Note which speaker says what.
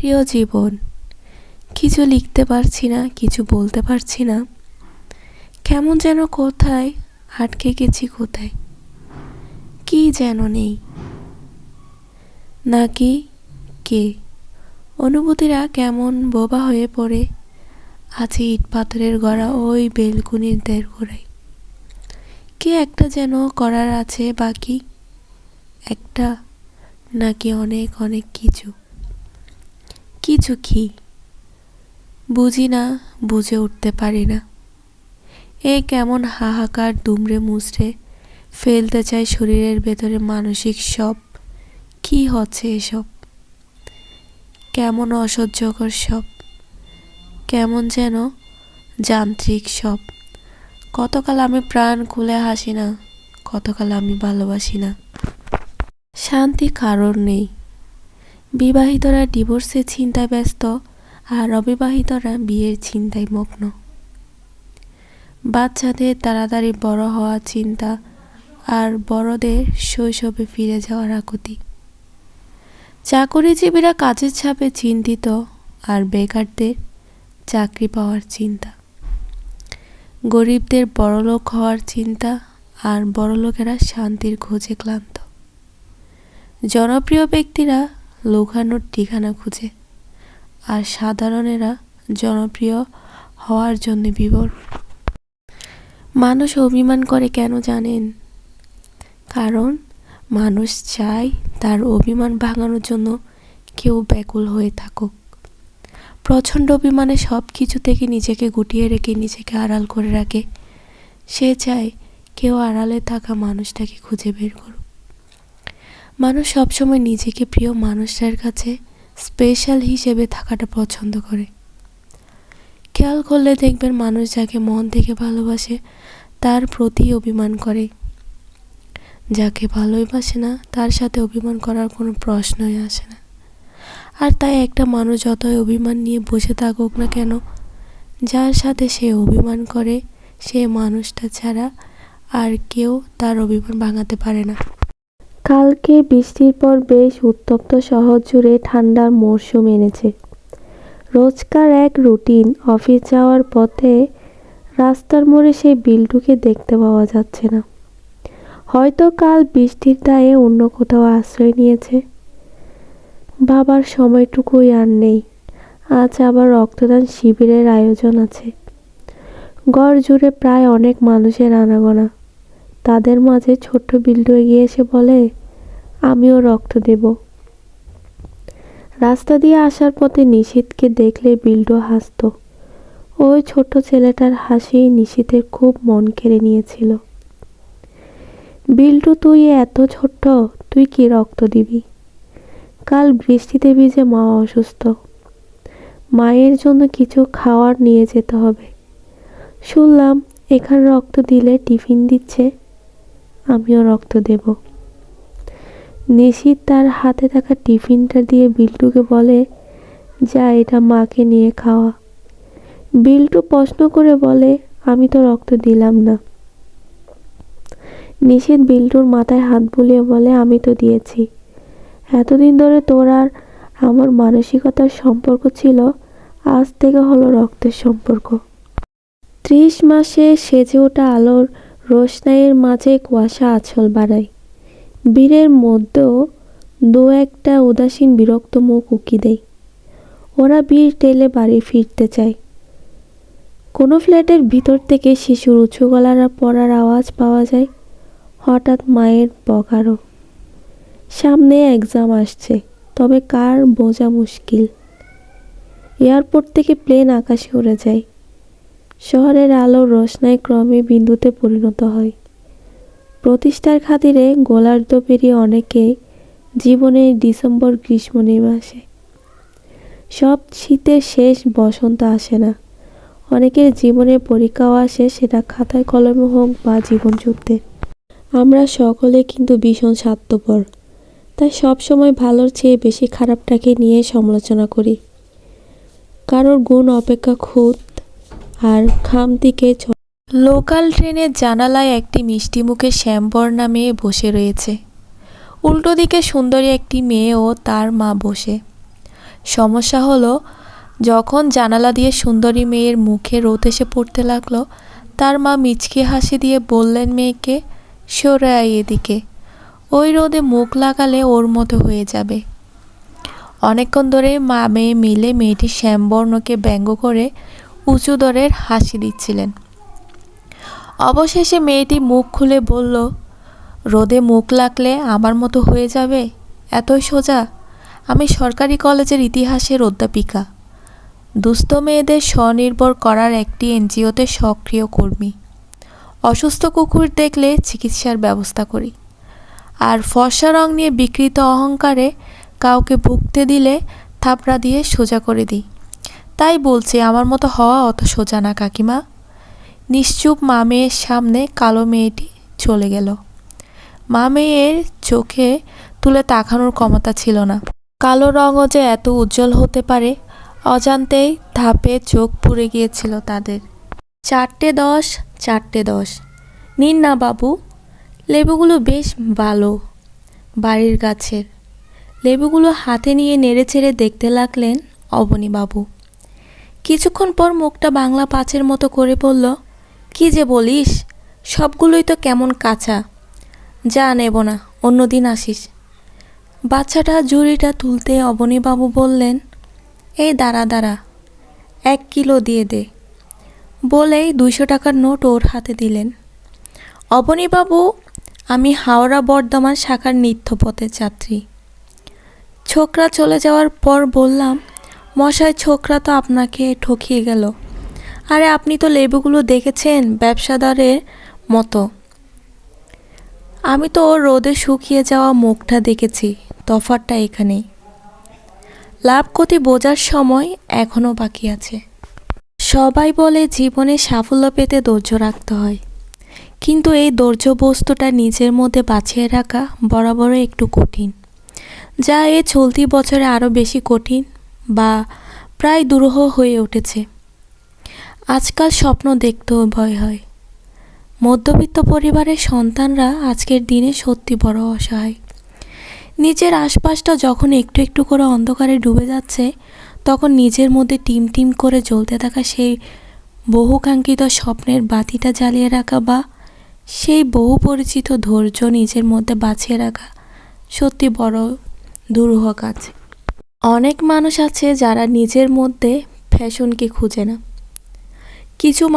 Speaker 1: প্রিয় জীবন, কিছু লিখতে পারছি না, কিছু বলতে পারছি না। কেমন যেন কোথায় আটকে গেছি, কোথায় কি যেন নেই, নাকি কে? অনুভূতিরা কেমন বোবা হয়ে পড়ে আছে ইট পাথরের গড়া ওই বেলকুনির দেড় কি একটা যেন করার আছে বাকি, একটা নাকি অনেক অনেক কিছু। কিছু কি বুঝি না, বুঝে উঠতে পারি না। এ কেমন হাহাকার দুমড়ে মুচড়ে ফেলতে চাই শরীরের ভেতরে মানসিক সব। কি হচ্ছে এসব? কেমন অসহ্যকর সব, কেমন যেন যান্ত্রিক সব। কতকাল আমি প্রাণ খুলে হাসি না, কতকাল আমি ভালোবাসি না। শান্তি কারণ নেই। বিবাহিতরা ডিভোর্সের চিন্তায় ব্যস্ত, আর অবিবাহিতরা বিয়ের চিন্তায় মগ্ন। বাচ্চাদের তাড়াতাড়ি বড় হওয়ার চিন্তা, আর বড়দের শৈশবে ফিরে যাওয়ার আকুতি। চাকরিজীবীরা কাজের চাপে চিন্তিত, আর বেকারদের চাকরি পাওয়ার চিন্তা। গরিবদের বড়লোক হওয়ার চিন্তা, আর বড়লোকেরা শান্তির খোঁজে ক্লান্ত। জনপ্রিয় ব্যক্তিরা লুকানোর ঠিকানা খুঁজে, আর সাধারণেরা জনপ্রিয় হওয়ার জন্য বিভোর। মানুষ অভিমান করে কেন জানেন? কারণ মানুষ চায় তার অভিমান ভাঙানোর জন্য কেউ ব্যাকুল হয়ে থাকুক। প্রচণ্ড অভিমানে সব কিছু থেকে নিজেকে গুটিয়ে রেখে নিজেকে আড়াল করে রাখে। সে চায় কেউ আড়ালে থাকা মানুষটাকে খুঁজে বের করুক। মানুষ সবসময় নিজেকে প্রিয় মানুষটার কাছে স্পেশাল হিসেবে থাকাটা পছন্দ করে। খেয়াল করলে দেখবেন মানুষ যাকে মন থেকে ভালোবাসে তার প্রতি অভিমান করে, যাকে ভালোবাসে না তার সাথে অভিমান করার কোনো প্রশ্নই আসে না। আর তাই একটা মানুষ যতই অভিমান নিয়ে বসে থাকুক না কেন, যার সাথে সে অভিমান করে সে মানুষটা ছাড়া আর কেউ তার অভিমান ভাঙাতে পারে না। কালকে বৃষ্টির পর বেশ উত্তপ্ত শহর জুড়ে ঠান্ডার মরশুম এনেছে। রোজকার এক রুটিন। অফিস যাওয়ার পথে রাস্তার মোড়ে সেই বিল্টুকে দেখতে পাওয়া যাচ্ছে না। হয়তো কাল বৃষ্টির দায়ে অন্য কোথাও আশ্রয় নিয়েছে। বাবার সময়টুকুই আর নেই। আজ আবার রক্তদান শিবিরের আয়োজন আছে। গড় জুড়ে প্রায় অনেক মানুষের আনাগোনা। তাদের মাঝে ছোট্ট বিল্টু এগিয়ে এসে বলে, আমিও রক্ত দেব। রাস্তা দিয়ে আসার পথে নিশীথকে দেখলে বিল্টু হাসত। ওই ছোট্ট ছেলেটার হাসি নিশীথের খুব মন কেড়ে নিয়েছিল। বিল্টু, তুই এত ছোট্ট, তুই কি রক্ত দিবি? কাল বৃষ্টিতে ভিজে মা অসুস্থ। মায়ের জন্য কিছু খাওয়ার নিয়ে যেতে হবে। শুনলাম এখানে রক্ত দিলে টিফিন দিচ্ছে, আমিও রক্ত দেব। নিশীথ তার হাতে থাকা টিফিনটা দিয়ে বিল্টুকে বলে, যা এটা মাকে নিয়ে খাওয়া। বিল্টু প্রশ্ন করে বলে, আমি তো রক্ত দিলাম না। নিশীথ বিল্টুর মাথায় হাত বুলিয়ে বলে, আমি তো দিয়েছি। এতদিন ধরে তোর আর আমার মানসিকতার সম্পর্ক ছিল, আজ থেকে হলো রক্তের সম্পর্ক। 30 মাসে সেজে ওঠা আলোর রোশনাইয়ের মাঝে কুয়াশা আঁচল বাড়ায়। ভিড়ের মধ্যেও দু একটা উদাসীন বিরক্ত মুখ উকি দেয়। ওরা ভিড় ঠেলে বাড়ি ফিরতে চায়। কোনো ফ্ল্যাটের ভিতর থেকে শিশুর উঁচু গলার পড়ার আওয়াজ পাওয়া যায়। হঠাৎ মায়ের বকারও। সামনে এক্সাম আসছে, তবে কার বোঝা মুশকিল। এয়ারপোর্ট থেকে প্লেন আকাশে উড়ে যায়। শহরের আলোর রোশনাই ক্রমে বিন্দুতে পরিণত হয়। প্রতিষ্ঠার খাতিরে গোলার্ধ পেরিয়ে অনেকে জীবনে ডিসেম্বর গ্রীষ্ম নেমে আসে। সব শীতের শেষ বসন্ত আসে না। অনেকের জীবনে পরীক্ষাও আসে, সেটা খাতায় কলমে হোক বা জীবনযুদ্ধে। আমরা সকলে কিন্তু ভীষণ স্বার্থপর, তাই সবসময় ভালোর চেয়ে বেশি খারাপটাকে নিয়ে সমালোচনা করি। কারোর গুণ অপেক্ষা খুঁত আর খামতিকে। লোকাল ট্রেনের জানালায় একটি মিষ্টি মুখে শ্যামবর্ণা মেয়ে বসে রয়েছে। উল্টো দিকে সুন্দরী একটি মেয়ে ও তার মা বসে। সমস্যা হলো, যখন জানালা দিয়ে সুন্দরী মেয়ের মুখে রোদ এসে পড়তে লাগলো, তার মা মিচকে হাসি দিয়ে বললেন মেয়েকে, সরে আয় এদিকে, ওই রোদে মুখ লাগালে ওর মতো হয়ে যাবে। অনেকক্ষণ ধরে মা মেয়ে মিলে মেয়েটির শ্যামবর্ণকে ব্যঙ্গ করে উঁচু দরের হাসি দিচ্ছিলেন। অবশেষে মেয়েটি মুখ খুলে বলল, রোদে মুখ লাগলে আমার মতো হয়ে যাবে? এতই সোজা? আমি সরকারি কলেজের ইতিহাসের অধ্যাপিকা, দুস্থ মেয়েদের স্বনির্ভর করার একটি এনজিওতে সক্রিয় কর্মী। অসুস্থ কুকুর দেখলে চিকিৎসার ব্যবস্থা করি, আর ফর্সা রং নিয়ে বিকৃত অহংকারে কাউকে ভুগতে দিলে থাপড়া দিয়ে সোজা করে দিই। তাই বলছি, আমার মতো হওয়া অত সোজা না কাকিমা। নিশ্চুপ মা মেয়ের সামনে কালো মেয়েটি চলে গেল। মা মেয়ের চোখে তুলে তাকানোর ক্ষমতা ছিল না। কালো রঙও যে এত উজ্জ্বল হতে পারে, অজান্তেই ধাপে চোখ পুড়ে গিয়েছিল তাদের। 4:10, 4:10। নিন না বাবু, লেবুগুলো বেশ ভালো, বাড়ির গাছের। লেবুগুলো হাতে নিয়ে নেড়েচেড়ে দেখতে লাগলেন অবনীবাবু। কিছুক্ষণ পর মুখটা বাংলা পাঁচের মতো করে বলল, কি যে বলিস, সবগুলোই তো কেমন কাঁচা। যা নেব না, অন্যদিন আসিস। বাচ্চাটা ঝুড়িটা তুলতে অবনীবাবু বললেন, এই দাঁড়া দাঁড়া, 1 কিলো দিয়ে দে, বলেই 200 টাকার নোট ওর হাতে দিলেন। অবনীবাবু, আমি হাওড়া বর্ধমান শাখার নিত্যপথের যাত্রী। ছোকরা চলে যাওয়ার পর বললাম, মশাই, ছোকরা তো আপনাকে ঠকিয়ে গেল। আরে আপনি তো লেবুগুলো দেখেছেন ব্যবসাদারের মতো, আমি তো ওর রোদে শুকিয়ে যাওয়া মুখটা দেখেছি। তফাৎটা এখানেই। লাভ ক্ষতি বোঝার সময় এখনও বাকি আছে। সবাই বলে জীবনে সাফল্য পেতে ধৈর্য রাখতে হয়, কিন্তু এই ধৈর্য বস্তুটা নিজের মধ্যে বাঁচিয়ে রাখা বরাবরই একটু কঠিন, যা এই চলতি বছরে আরও বেশি কঠিন বা প্রায় দুরূহ হয়ে উঠেছে। আজকাল স্বপ্ন দেখতেও ভয় হয়। মধ্যবিত্ত পরিবারের সন্তানরা আজকের দিনে সত্যি বড় অসহায়। নিজের আশপাশটা যখন একটু একটু করে অন্ধকারে ডুবে যাচ্ছে, তখন নিজের মধ্যে টিম টিম করে জ্বলতে থাকা সেই বহুকাঙ্ক্ষিত স্বপ্নের বাতিটা জ্বালিয়ে রাখা বা সেই বহু পরিচিত ধৈর্য নিজের মধ্যে বাঁচিয়ে রাখা সত্যি বড় দুরূহ কাজ। অনেক মানুষ আছে যারা নিজের মধ্যে ফ্যাশনকে খুঁজে না। কিছু মানুষ